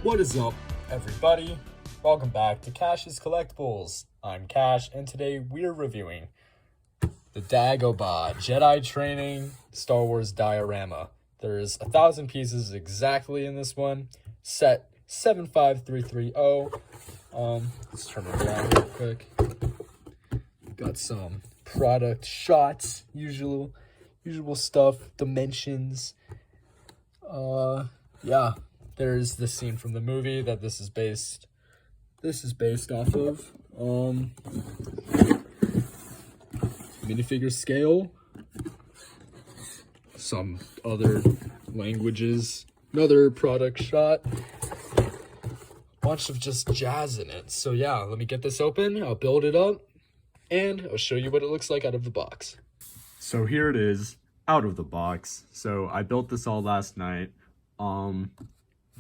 What is up, everybody? Welcome back to Cash's Collectibles. I'm Cash, and today we're reviewing the Dagobah Jedi Training Star Wars Diorama. There's 1,000 pieces exactly in this one, set 75330. Let's turn it around real quick. Got some product shots, usual stuff, dimensions. Yeah. There's the scene from the movie that this is based off of. Minifigure scale. Some other languages. Another product shot. Bunch of just jazz in it. So yeah, let me get this open. I'll build it up. And I'll show you what it looks like out of the box. So here it is, out of the box. So I built this all last night.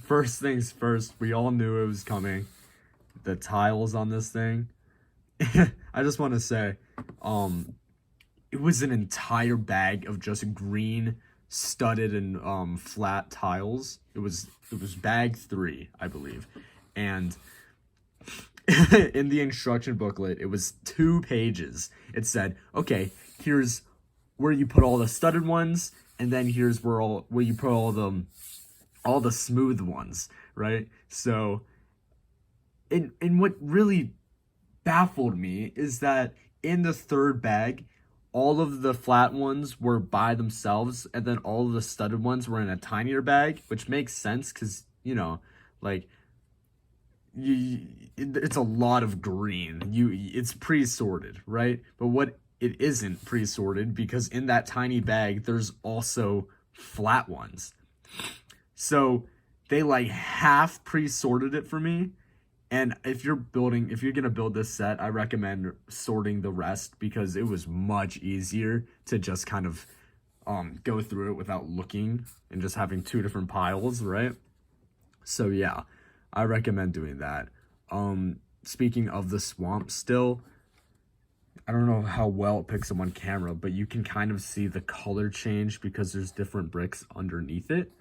First things first, we all knew it was coming. The tiles on this thing. I just want to say, it was an entire bag of just green studded and flat tiles. It was bag 3, I believe. And in the instruction booklet, it was 2 pages. It said, okay, here's where you put all the studded ones, and then here's where you put all the smooth ones, right? So, and what really baffled me is that in the third bag, all of the flat ones were by themselves, and then all of the studded ones were in a tinier bag, which makes sense because, you know, like, it's a lot of green. It's pre-sorted, right? But what it isn't pre-sorted, because in that tiny bag, there's also flat ones. So they like half pre-sorted it for me. And if you're gonna build this set, I recommend sorting the rest because it was much easier to just kind of go through it without looking and just having 2 different piles, right? So yeah, I recommend doing that. Speaking of the swamp still, I don't know how well it picks up on camera, but you can kind of see the color change because there's different bricks underneath it.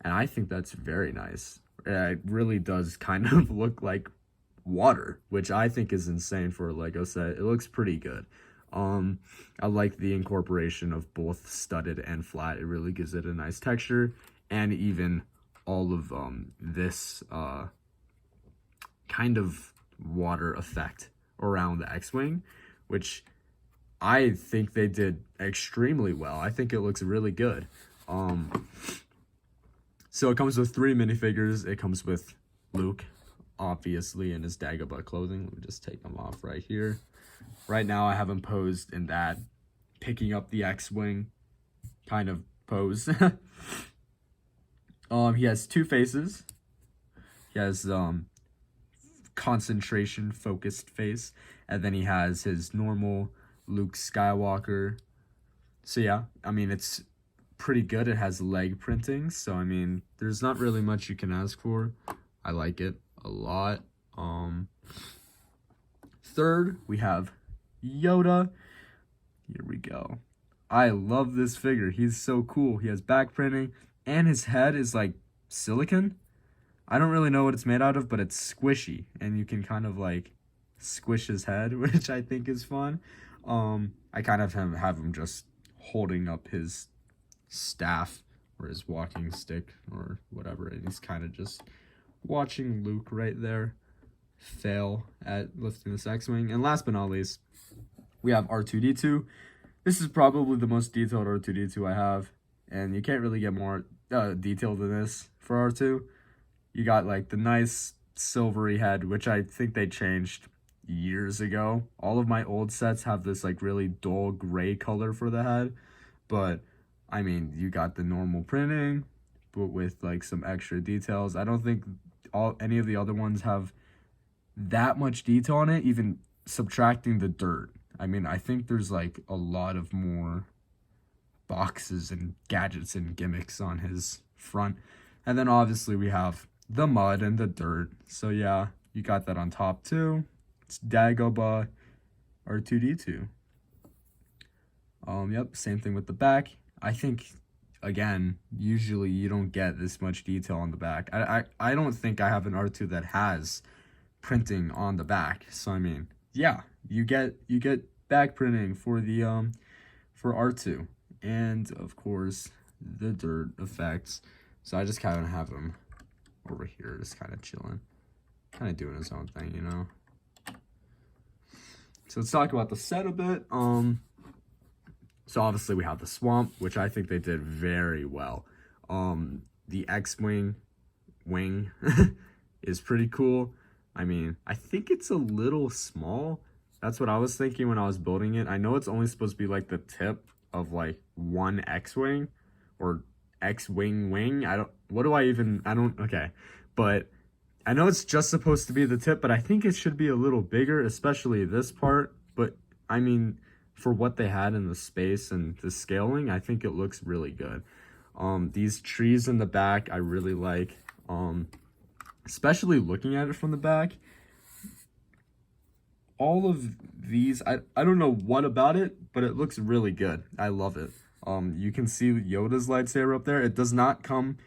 And I think that's very nice. It really does kind of look like water, which I think is insane for a Lego set. It looks pretty good. I like the incorporation of both studded and flat. It really gives it a nice texture. And even all of this kind of water effect around the X-Wing, which I think they did extremely well. I think it looks really good. So it comes with 3 minifigures. It comes with Luke, obviously, in his Dagobah clothing. Let me just take them off right here. Right now, I have him posed in that picking up the X-Wing kind of pose. He has 2 faces. He has concentration focused face, and then he has his normal Luke Skywalker. So yeah, I mean, it's pretty good. It has leg printing, so I mean, there's not really much you can ask for. I like it a lot. Third, we have Yoda. Here we go. I love this figure. He's so cool. He has back printing, and his head is like silicone. I don't really know what it's made out of, but it's squishy, and you can kind of like squish his head, which I think is fun. I kind of have him just holding up his staff or his walking stick or whatever, and he's kind of just watching Luke right there fail at lifting this X-Wing. And last but not least, we have R2-D2. This is probably the most detailed R2-D2 I have, and you can't really get more detailed than this for R2. You got like the nice silvery head, which I think they changed years ago. All of my old sets have this like really dull gray color for the head, but I mean, you got the normal printing, but with like some extra details. I don't think any of the other ones have that much detail on it, even subtracting the dirt. I mean, I think there's like a lot of more boxes and gadgets and gimmicks on his front. And then obviously we have the mud and the dirt. So yeah, you got that on top too. It's Dagobah R2-D2. Yep, same thing with the back. I think again, usually you don't get this much detail on the back. I don't think I have an R2 that has printing on the back. So I mean, yeah, you get back printing for the for R2, and of course the dirt effects. So I just kind of have him over here, just kind of chilling, kind of doing his own thing, you know. So let's talk about the set a bit. So obviously we have the swamp, which I think they did very well. The X-wing wing is pretty cool. I mean, I think it's a little small. That's what I was thinking when I was building it. I know it's only supposed to be like the tip of like one X-wing or X-wing wing. Okay. But I know it's just supposed to be the tip, but I think it should be a little bigger, especially this part. But I mean, for what they had in the space and the scaling, I think it looks really good. These trees in the back, I really like. Especially looking at it from the back. All of these, I don't know what about it, but it looks really good. I love it. You can see Yoda's lightsaber up there. It does not come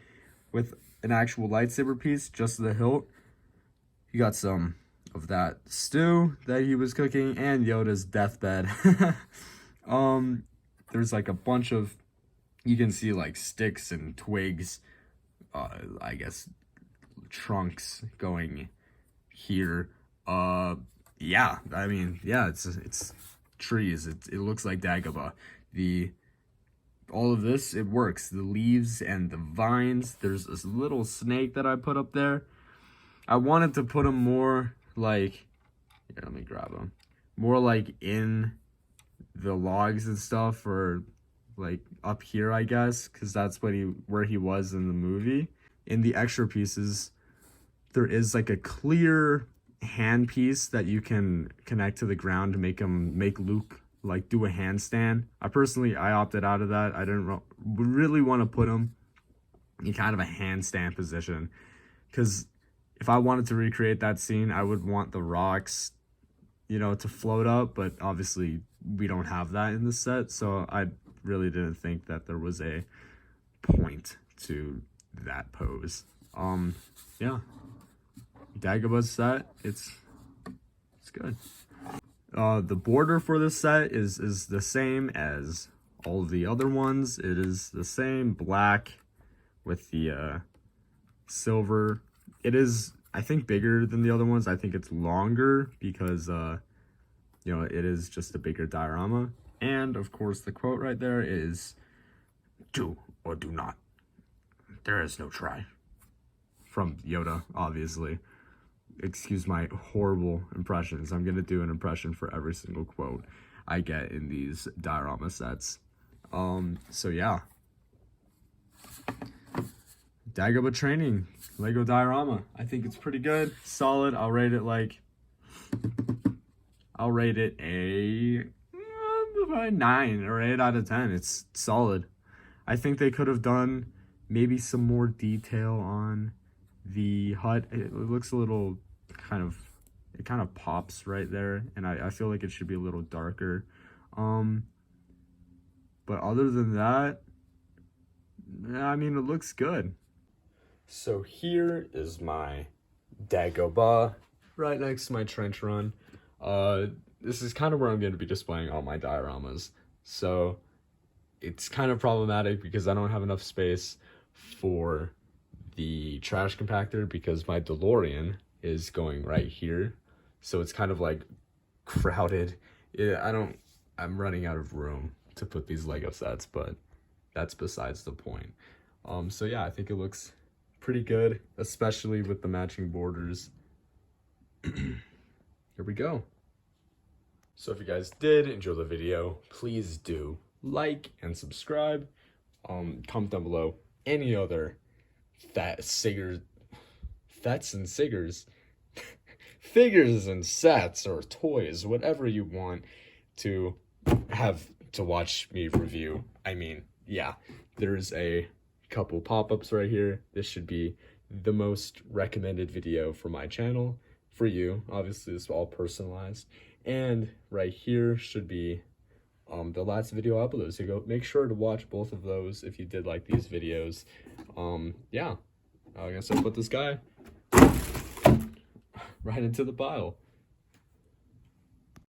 with an actual lightsaber piece, just the hilt. You got some of that stew that he was cooking and Yoda's deathbed. There's like a bunch of, you can see like sticks and twigs, I guess trunks going here. Yeah, I mean, yeah, it's trees. It looks like Dagobah. All of this, it works. The leaves and the vines. There's this little snake that I put up there. I wanted to put him more like, here, let me grab him. More like in the logs and stuff, or like up here, I guess, because that's where he was in the movie. In the extra pieces, there is like a clear hand piece that you can connect to the ground to make Luke like do a handstand. I opted out of that. I didn't really want to put him in kind of a handstand position, because if I wanted to recreate that scene, I would want the rocks, you know, to float up, but obviously we don't have that in the set, so I really didn't think that there was a point to that pose. Yeah. Dagobah's set, it's good. The border for this set is the same as all of the other ones. It is the same black with the silver. It is, I think, bigger than the other ones. I think it's longer because you know, it is just a bigger diorama. And of course the quote right there is, "Do or do not. There is no try." From Yoda, obviously. Excuse my horrible impressions. I'm gonna do an impression for every single quote I get in these diorama sets. So yeah. Dagobah training, Lego diorama. I think it's pretty good, solid. I'll rate it a 9 or 8 out of 10. It's solid. I think they could have done maybe some more detail on the hut. It looks a little it kind of pops right there, and I feel like it should be a little darker. But other than that, I mean, it looks good. So here is my Dagobah right next to my trench run. This is kind of where I'm going to be displaying all my dioramas. So it's kind of problematic because I don't have enough space for the trash compactor, because my DeLorean is going right here. So it's kind of like crowded. I'm running out of room to put these Lego sets, but that's besides the point. So yeah, I think it looks pretty good, especially with the matching borders. Here we go. So if you guys did enjoy the video, please do like and subscribe. Comment down below any other figures and sets or toys, whatever you want to have to watch me review. I mean, yeah, there's a couple pop-ups right here. This should be the most recommended video for my channel for you. Obviously, it's all personalized. And right here should be the last video I uploaded. So go make sure to watch both of those if you did like these videos. Yeah, I guess I'll put this guy right into the pile.